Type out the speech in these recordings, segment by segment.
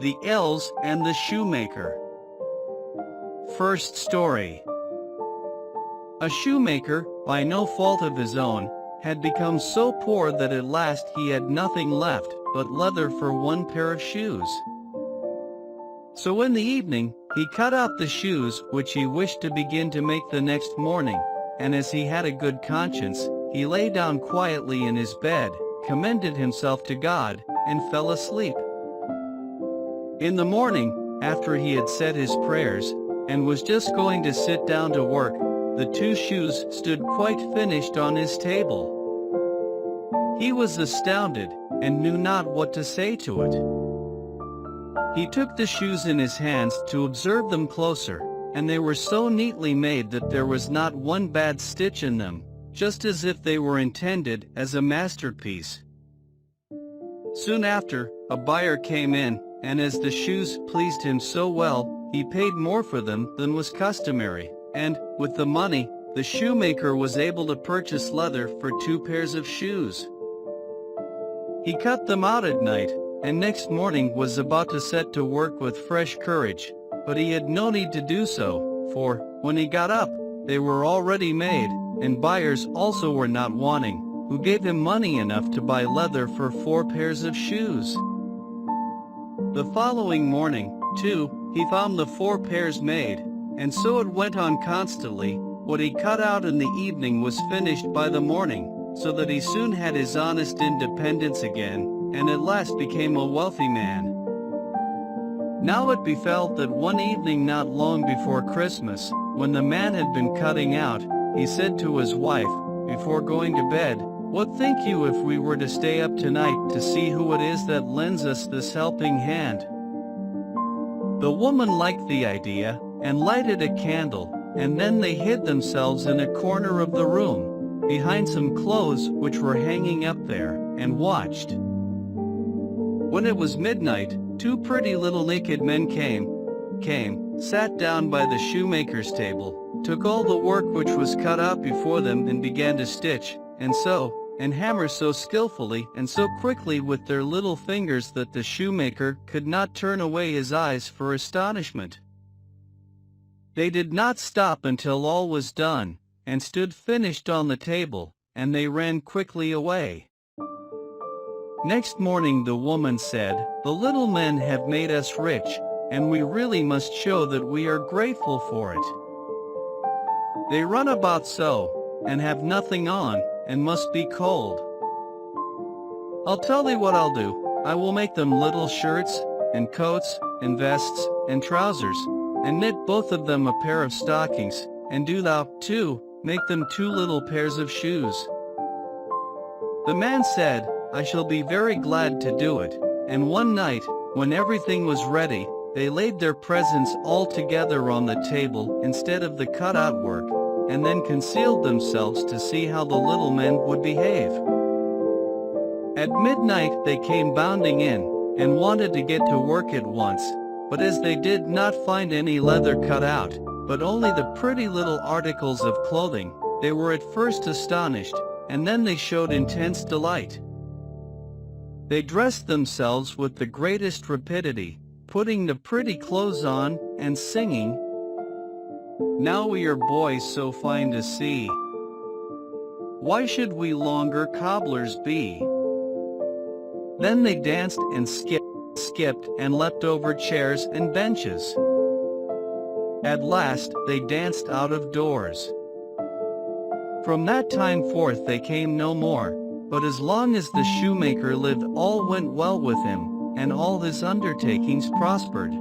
The Elves and the Shoemaker. First story. A shoemaker, by no fault of his own, had become so poor that at last he had nothing left but leather for one pair of shoes. So in the evening, he cut out the shoes which he wished to begin to make the next morning, and as he had a good conscience, he lay down quietly in his bed, commended himself to God, and fell asleep. In the morning, after he had said his prayers, and was just going to sit down to work, the two shoes stood quite finished on his table. He was astounded, and knew not what to say to it. He took the shoes in his hands to observe them closer, and they were so neatly made that there was not one bad stitch in them, just as if they were intended as a masterpiece. Soon after, a buyer came in, and as the shoes pleased him so well, he paid more for them than was customary, and, with the money, the shoemaker was able to purchase leather for 2 pairs of shoes. He cut them out at night, and next morning was about to set to work with fresh courage, but he had no need to do so, for, when he got up, they were already made, and buyers also were not wanting, who gave him money enough to buy leather for 4 pairs of shoes. The following morning, too, he found the 4 pairs made, and so it went on constantly. What he cut out in the evening was finished by the morning, so that he soon had his honest independence again, and at last became a wealthy man. Now it befell that one evening not long before Christmas, when the man had been cutting out, he said to his wife, before going to bed, "What think you if we were to stay up tonight to see who it is that lends us this helping hand?" The woman liked the idea, and lighted a candle, and then they hid themselves in a corner of the room, behind some clothes which were hanging up there, and watched. When it was midnight, 2 pretty little naked men came, sat down by the shoemaker's table, took all the work which was cut out before them and began to stitch, and sew, and hammer so skillfully and so quickly with their little fingers that the shoemaker could not turn away his eyes for astonishment. They did not stop until all was done, and stood finished on the table, and they ran quickly away. Next morning the woman said, "The little men have made us rich, and we really must show that we are grateful for it. They run about so, and have nothing on, and must be cold. I'll tell thee what I'll do. I will make them little shirts, and coats, and vests, and trousers, and knit both of them a pair of stockings, and do thou, too, make them 2 little pairs of shoes." The man said, "I shall be very glad to do it," and one night, when everything was ready, they laid their presents all together on the table instead of the cut-out work, and then concealed themselves to see how the little men would behave. At midnight they came bounding in, and wanted to get to work at once, but as they did not find any leather cut out, but only the pretty little articles of clothing, they were at first astonished, and then they showed intense delight. They dressed themselves with the greatest rapidity, putting the pretty clothes on, and singing, "Now we are boys so fine to see. Why should we longer cobblers be?" Then they danced and skipped and leapt over chairs and benches. At last they danced out of doors. From that time forth they came no more, but as long as the shoemaker lived all went well with him, and all his undertakings prospered.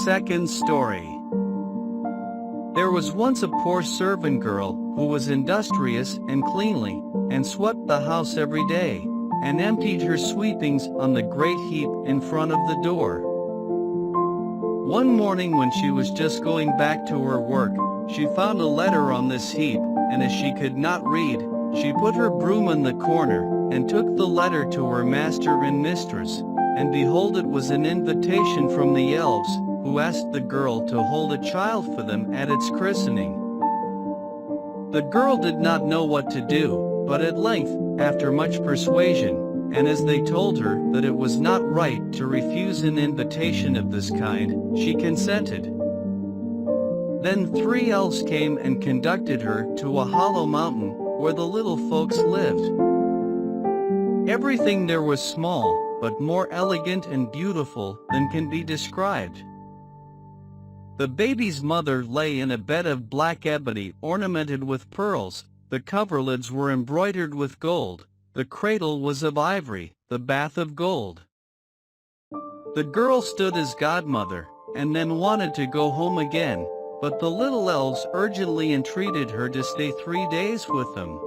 Second story. There was once a poor servant girl who was industrious and cleanly, and swept the house every day, and emptied her sweepings on the great heap in front of the door. One morning when she was just going back to her work, she found a letter on this heap, and as she could not read, she put her broom in the corner, and took the letter to her master and mistress, and behold, it was an invitation from the elves, who asked the girl to hold a child for them at its christening. The girl did not know what to do, but at length, after much persuasion, and as they told her that it was not right to refuse an invitation of this kind, she consented. Then 3 elves came and conducted her to a hollow mountain where the little folks lived. Everything there was small, but more elegant and beautiful than can be described. The baby's mother lay in a bed of black ebony ornamented with pearls, the coverlids were embroidered with gold, the cradle was of ivory, the bath of gold. The girl stood as godmother, and then wanted to go home again, but the little elves urgently entreated her to stay 3 days with them.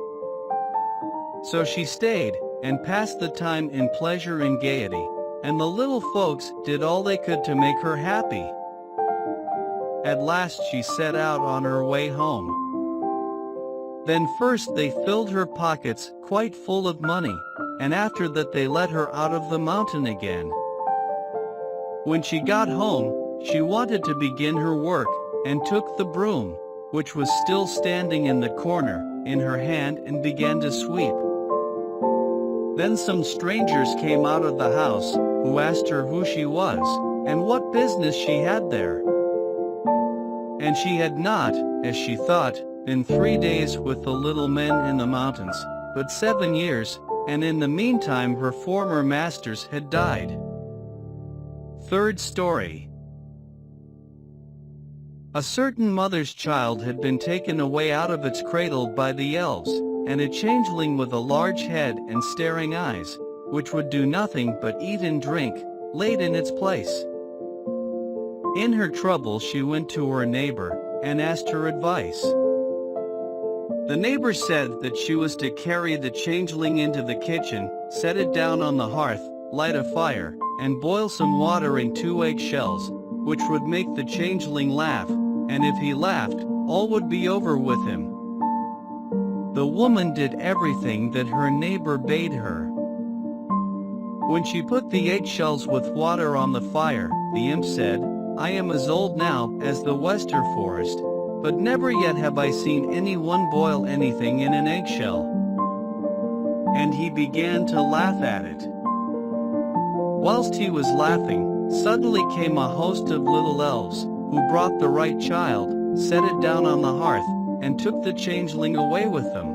So she stayed, and passed the time in pleasure and gaiety, and the little folks did all they could to make her happy. At last she set out on her way home. Then first they filled her pockets quite full of money, and after that they let her out of the mountain again. When she got home, she wanted to begin her work, and took the broom, which was still standing in the corner, in her hand and began to sweep. Then some strangers came out of the house, who asked her who she was, and what business she had there. And she had not, as she thought, been 3 days with the little men in the mountains, but 7 years, and in the meantime her former masters had died. Third story. A certain mother's child had been taken away out of its cradle by the elves, and a changeling with a large head and staring eyes, which would do nothing but eat and drink, laid in its place. In her trouble she went to her neighbor, and asked her advice. The neighbor said that she was to carry the changeling into the kitchen, set it down on the hearth, light a fire, and boil some water in 2 eggshells, which would make the changeling laugh, and if he laughed, all would be over with him. The woman did everything that her neighbor bade her. When she put the eggshells with water on the fire, the imp said, "I am as old now as the wester forest, but never yet have I seen anyone boil anything in an eggshell." And he began to laugh at it. Whilst he was laughing, suddenly came a host of little elves, who brought the right child, set it down on the hearth, and took the changeling away with them.